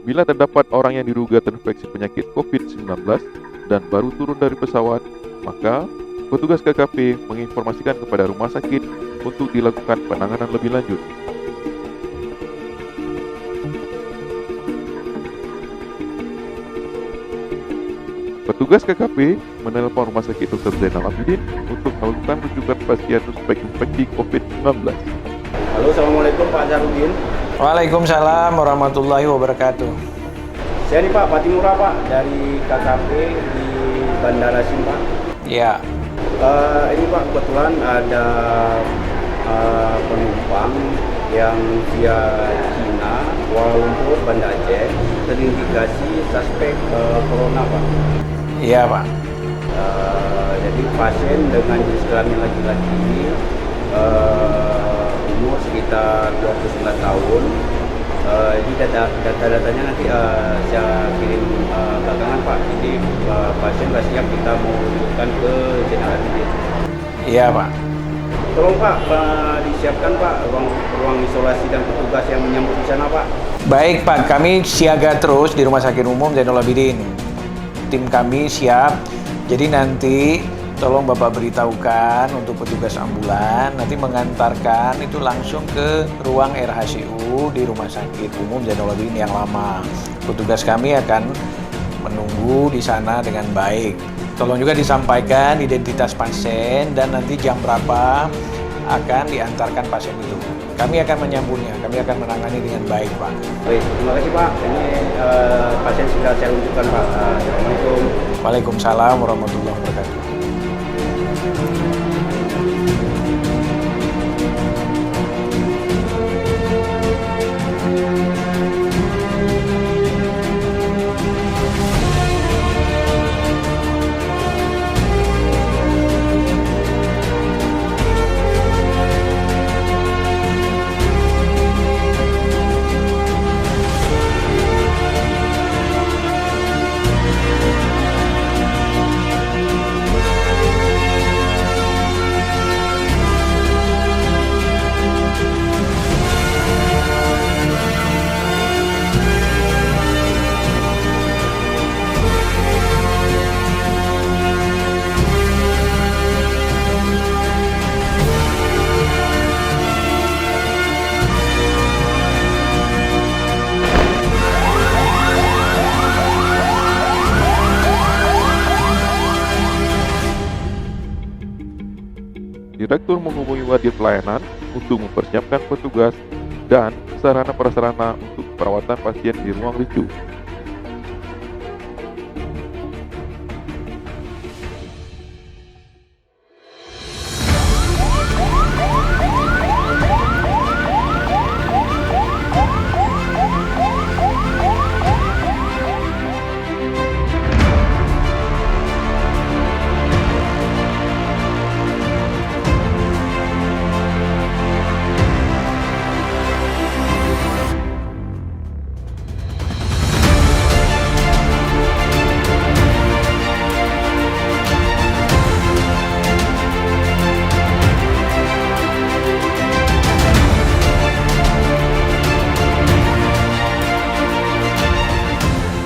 Bila terdapat orang yang diduga terinfeksi penyakit COVID-19 dan baru turun dari pesawat, maka petugas KKP menginformasikan kepada rumah sakit untuk dilakukan penanganan lebih lanjut. Petugas KKP menelpon rumah sakit Dr. Zainal Abidin untuk melakukan rujukan pasien suspek infeksi COVID-19. Halo, Assalamualaikum Pak Zarudin. Waalaikumsalam warahmatullahi wabarakatuh. Saya nih Pak, Patimura Pak, dari KKP di Bandara Simba. Ya. Ini Pak, kebetulan ada penumpang yang via Cina, Kuala Lumpur, Banda Aceh, terindikasi suspek corona Pak. Iya Pak. Jadi pasien dengan jenis kelamin laki-laki ini umur sekitar 29 tahun. Jadi data-datanya nanti saya kirim belakangan Pak. Jadi pasien sudah siap, kita mau rujukan ke Zainal Abidin. Iya Pak. Tolong Pak, disiapkan Pak ruang isolasi dan petugas yang menyambut di sana Pak. Baik Pak, kami siaga terus di Rumah Sakit Umum Zainal Abidin. Tim kami siap. Jadi nanti tolong Bapak beritahukan untuk petugas ambulan nanti mengantarkan itu langsung ke ruang RHCU di Rumah Sakit Umum Zainal Abidin yang lama. Petugas kami akan menunggu di sana dengan baik. Tolong juga disampaikan identitas pasien dan nanti jam berapa akan diantarkan pasien itu. Kami akan menyambutnya, kami akan menangani dengan baik Pak. Baik, terima kasih Pak. Ini pasien sudah saya rujukan Pak. Assalamualaikum. Waalaikumsalam warahmatullahi wabarakatuh. Direktur menghubungi wadir pelayanan untuk mempersiapkan petugas dan sarana prasarana untuk perawatan pasien di ruang RICU.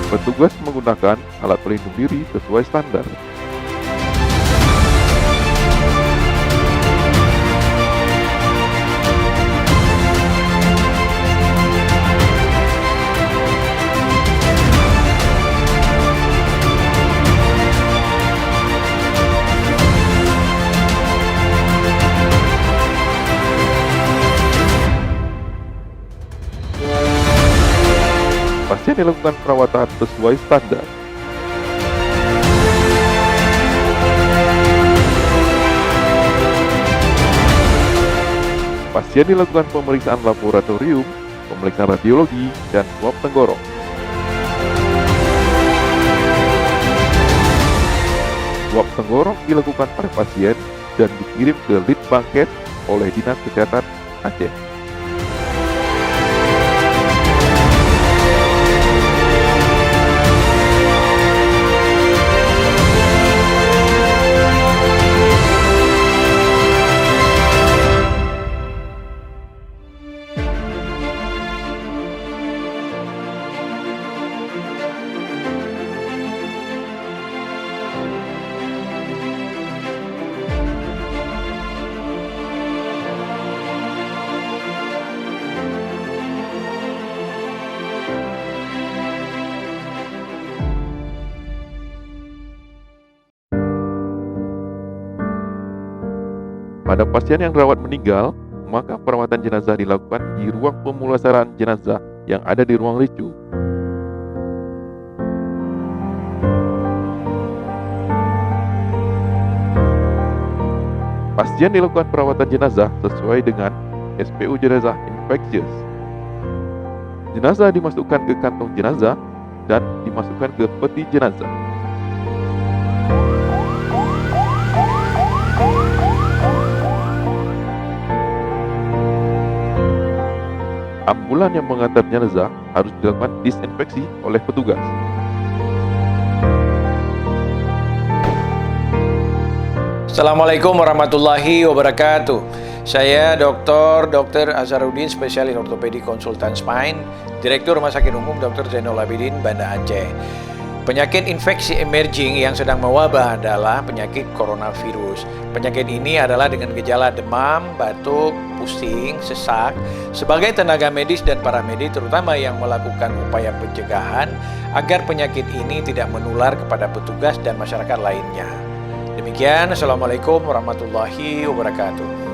Petugas menggunakan alat pelindung diri sesuai standar. Pasien dilakukan perawatan sesuai standar. Pasien dilakukan pemeriksaan laboratorium, pemeriksaan radiologi, dan swab tenggorok. Swab tenggorok dilakukan pada pasien dan dikirim ke Litbangkes oleh Dinas Kesehatan Aceh. Pada pasien yang dirawat meninggal, maka perawatan jenazah dilakukan di ruang pemulasaran jenazah yang ada di ruang licu. Pasien dilakukan perawatan jenazah sesuai dengan SPU jenazah infeksius. Jenazah dimasukkan ke kantong jenazah dan dimasukkan ke peti jenazah. Ambulan yang mengantar jenazah harus dilakukan disinfeksi oleh petugas. Assalamualaikum warahmatullahi wabarakatuh. Saya Dr. Azharuddin, spesialis ortopedi konsultan spine, Direktur Rumah Sakit Umum Dr. Zainul Abidin, Banda Aceh. Penyakit infeksi emerging yang sedang mewabah adalah penyakit coronavirus. Penyakit ini adalah dengan gejala demam, batuk, pusing, sesak. Sebagai tenaga medis dan paramedis terutama yang melakukan upaya pencegahan agar penyakit ini tidak menular kepada petugas dan masyarakat lainnya. Demikian, Assalamualaikum warahmatullahi wabarakatuh.